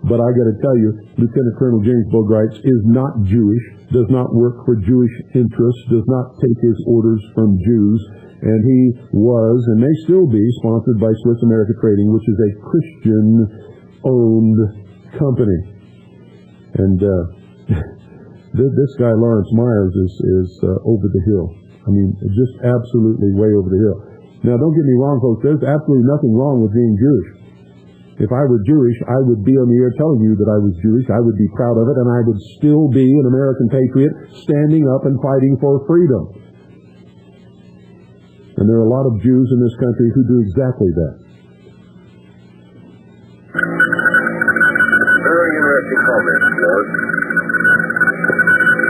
But I got to tell you, Lieutenant Colonel James Bogreitz is not Jewish, does not work for Jewish interests, does not take his orders from Jews, and he was, and may still be, sponsored by Swiss America Trading, which is a Christian-owned company. And this guy, Lawerence Meyers, is over the hill. I mean, just absolutely way over the hill. Now, don't get me wrong, folks. There's absolutely nothing wrong with being Jewish. If I were Jewish, I would be on the air telling you that I was Jewish. I would be proud of it, and I would still be an American patriot standing up and fighting for freedom. And there are a lot of Jews in this country who do exactly that. Very interesting comment, Lord.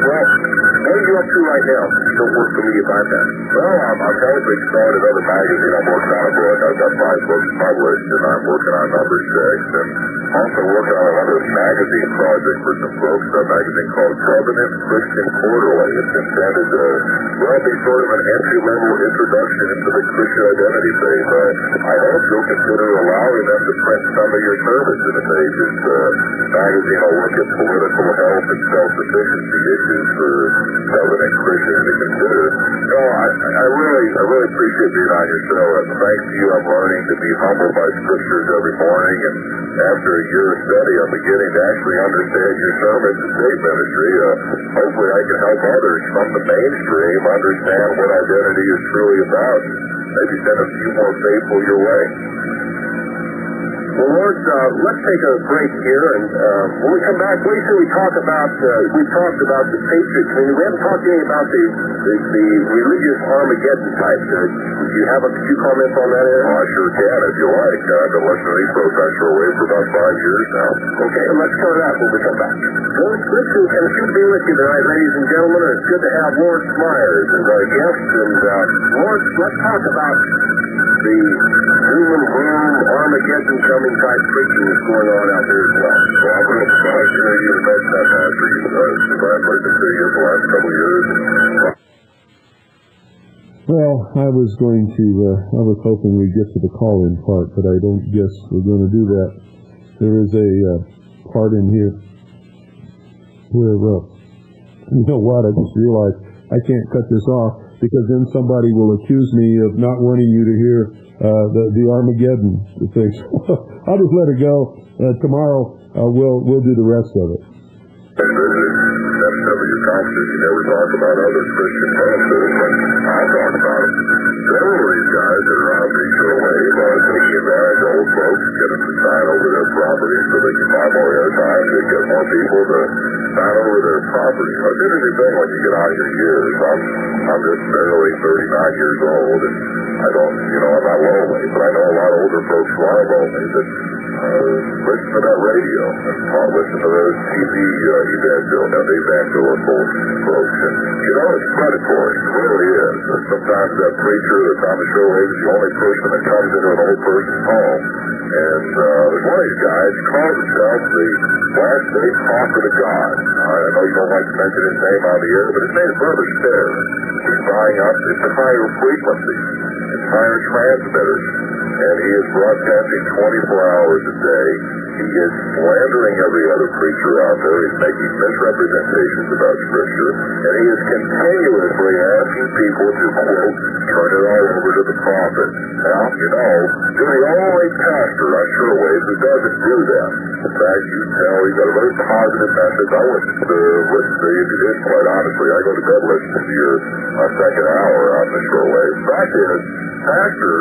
Well, what are you up to right now? You don't work for Media Bypass. Well, I'm currently started another magazine. I'm working on a book. I've got 5 books published, and I'm working on number 6. And also working on another magazine project for some folks, a magazine called Covenant Christian Quarterly. It's intended to, be sort of an entry-level introduction into the Christian identity phase. I hope you'll consider allowing them to print some of your service in the pages. Magazine will look at political health and self-sufficiency issues for Covenant Christians to consider. No, I really appreciate being on your show. And thanks to you, I'm learning to be humbled by scriptures every morning. And after a year of study, I'm beginning to actually understand your sermons and state ministry. Hopefully I can help others from the mainstream understand what identity is truly about. Maybe send a few more faithful your way. Well, Lord, let's take a break here, and when we come back, we talked about the Patriot community. We haven't talked any about the religious Armageddon type. Do you have a few comments on that, Ed? I sure can, if you like. I've been listening to these programs for about 5 years now. Okay, let's cover that when we come back. Well, it's good to be with you tonight, ladies and gentlemen. It's good to have Lawerence Meyers as our guest. And Lawerence, let's talk about the human world Armageddon coming type preaching that's going on out there as well. Well, I'm going to provide you the best I've had for you. Congratulations to you for the last couple of years. Well, I was hoping we'd get to the call-in part, but I don't guess we're going to do that. There is a part in here where, you know what, I just realized I can't cut this off because then somebody will accuse me of not wanting you to hear the Armageddon thing. I'll just let it go. Tomorrow we'll do the rest of it. That's never your conference. You never talk about other Christian pastors, but I talk about it. Several of these guys that are on these shortwaves are taking advantage of old folks, get them to sign over their property so they can buy more airtime, to get more people to sign over their property. It's an interesting thing when you get out of your years. I'm just barely 39 years old, and I don't, I'm not lonely, but I know a lot of older folks who are lonely that listen to that radio and listen to those TV evangelical folks. And, it's predatory. It really is. Sometimes that preacher that's on the show is the only person that comes into an old person's home. And there's one of these guys, he calls himself the Last Day Prophet of God. I know you don't like to mention his name on the air, but his name is Brother Stare. He's buying up its higher frequencies, its higher transmitters, and he is broadcasting 24 hours a day. He is slandering every other preacher out there. He's making misrepresentations about Scripture, and he is continuously asking people to, quote, turn it all over to the prophet. Now, you're the only pastor on shortwave who doesn't do that. In fact, you tell he's got a very positive message. I wouldn't listen to you if you did, quite honestly. I go to bed listening to your second hour on the shortwave. The fact is, Pastor,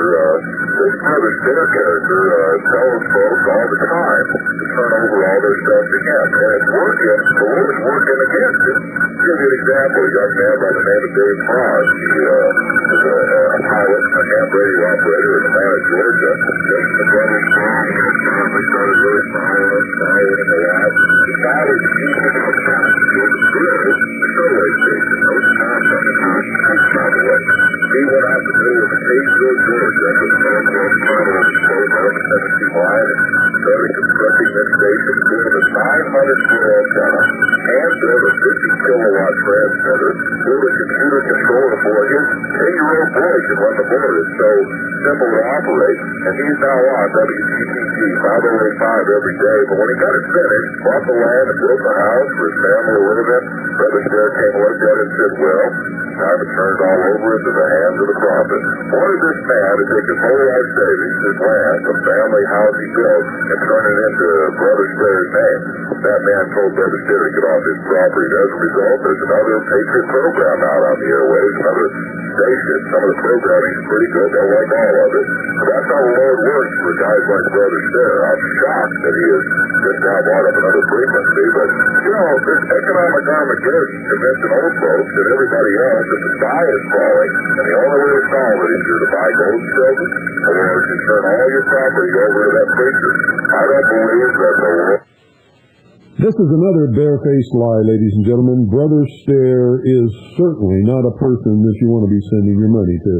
this Brother Stare character tells folks all the time to turn over all their stuff to him. And it's working. The Lord is working against it. give you an example. A young man by the name of Dave Frost. He was a pilot, a ham radio operator in Atlanta, Georgia. Just the brother strong. They started really following in the lab. He followed the people of the subway station. That was Thompson, by the way. He went out to the middle of Hayesville, Georgia, with the Turncoat terminal on the 17 line, and started constructing that station, built a 900-foot antenna, and built a 50-kilowatt transmitter, built a computer controller for his 10-year-old boy can run the board. It's so simple to operate, and he's now on WCTG 5085 every day. But when he got it finished, bought the land and built the house for his family to live in, Brother Stair came and looked at it and said, well, time it turns all over into the hands of the prophet. Wanted this man to take his whole life savings, his land, the family house he built, and turn it into Brother Stair's name. That man told Brother Stair to get off his property. As a result, there's another Patriot program out on the airways, another station. Some of the programming is pretty good. Don't like all of it. But that's how the Lord works for guys like Brother Stair. I'm shocked that he has just now bought up another frequency. But, you know, this economic Armageddon convincing old folks and everybody else that the sky is falling, and the only way to solve it is either to buy gold silver or to turn all your property over to that preacher. I don't believe that the Lord... This is another barefaced lie, ladies and gentlemen. Brother Stair is certainly not a person that you want to be sending your money to.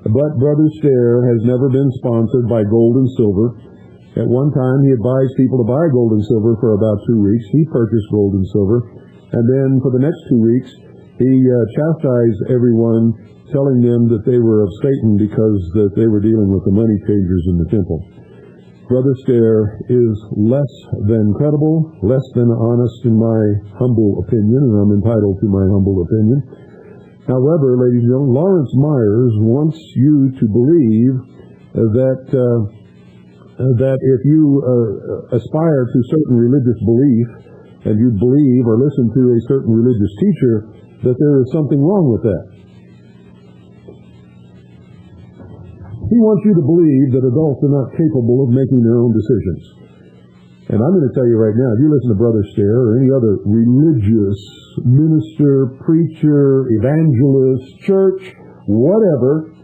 But Brother Stair has never been sponsored by gold and silver. At one time, he advised people to buy gold and silver for about 2 weeks. He purchased gold and silver. And then for the next 2 weeks, he chastised everyone, telling them that they were of Satan because that they were dealing with the money changers in the temple. Brother Stair is less than credible, less than honest in my humble opinion, and I'm entitled to my humble opinion. However, ladies and gentlemen, Lawerence Meyers wants you to believe that if you aspire to certain religious belief, and you believe or listen to a certain religious teacher, that there is something wrong with that. He wants you to believe that adults are not capable of making their own decisions. And I'm going to tell you right now, if you listen to Brother Stair or any other religious minister, preacher, evangelist, church, whatever,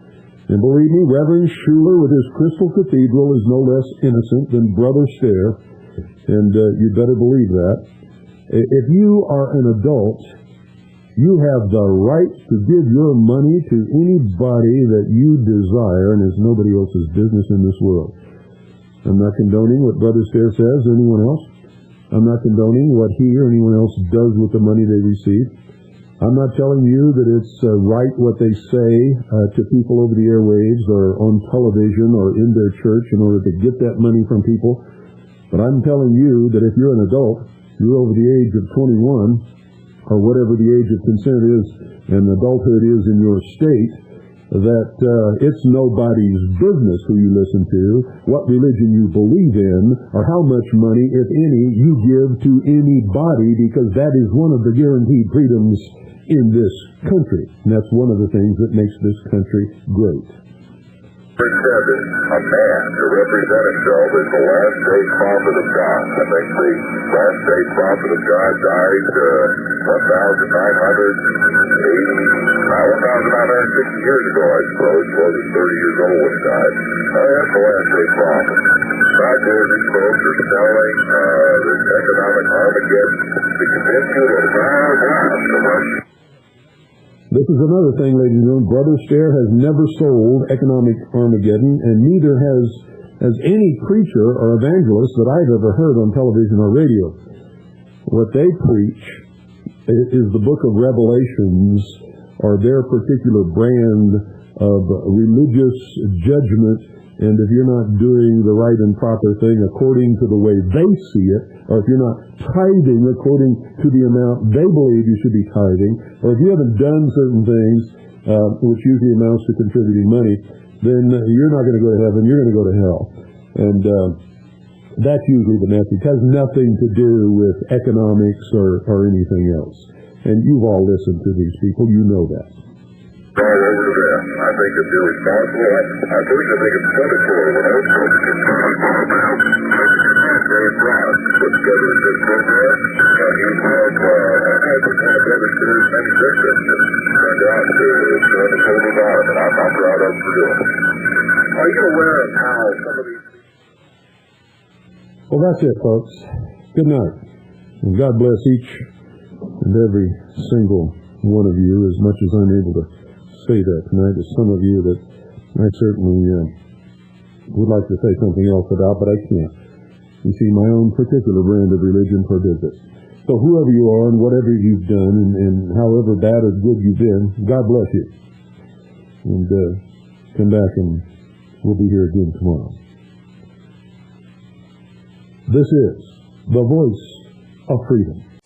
and believe me, Reverend Schuler with his Crystal Cathedral is no less innocent than Brother Stair, and you'd better believe that. If you are an adult, you have the right to give your money to anybody that you desire, and it's nobody else's business in this world. I'm not condoning what Brother Stair says or anyone else. I'm not condoning what he or anyone else does with the money they receive. I'm not telling you that it's right what they say to people over the airwaves or on television or in their church in order to get that money from people. But I'm telling you that if you're an adult, you're over the age of 21, or whatever the age of consent is and adulthood is in your state, that it's nobody's business who you listen to, what religion you believe in, or how much money, if any, you give to anybody, because that is one of the guaranteed freedoms in this country. And that's one of the things that makes this country great. Presented a man to represent himself as the last day prophet of God. I think the last day prophet of God died 1,960 years ago, I suppose. Well, he was 30 years old when he died. That's the last day prophet. God knows these folks are selling this economic Armageddon to convince you that it's all about the Russian. This is another thing, ladies and gentlemen. Brother Stair has never sold economic Armageddon, and neither has any preacher or evangelist that I've ever heard on television or radio. What they preach is the book of Revelations, or their particular brand of religious judgment, and if you're not doing the right and proper thing according to the way they see it, or if you're not tithing according to the amount they believe you should be tithing, or if you haven't done certain things, which usually amounts to contributing money, then you're not going to go to heaven, you're going to go to hell. And that's usually the message. It has nothing to do with economics or anything else. And you've all listened to these people, you know that. All over there. I think it's irresponsible. I think it's predatory when those folks can put together a good program. He had Brother Stair aware of how some of these... Well, that's it, folks. Good night. And God bless each and every single one of you, as much as I'm able to say that tonight. There's some of you that I certainly would like to say something else about, but I can't. You see, my own particular brand of religion forbids it. So whoever you are and whatever you've done and however bad or good you've been, God bless you. And come back and we'll be here again tomorrow. This is the voice of freedom.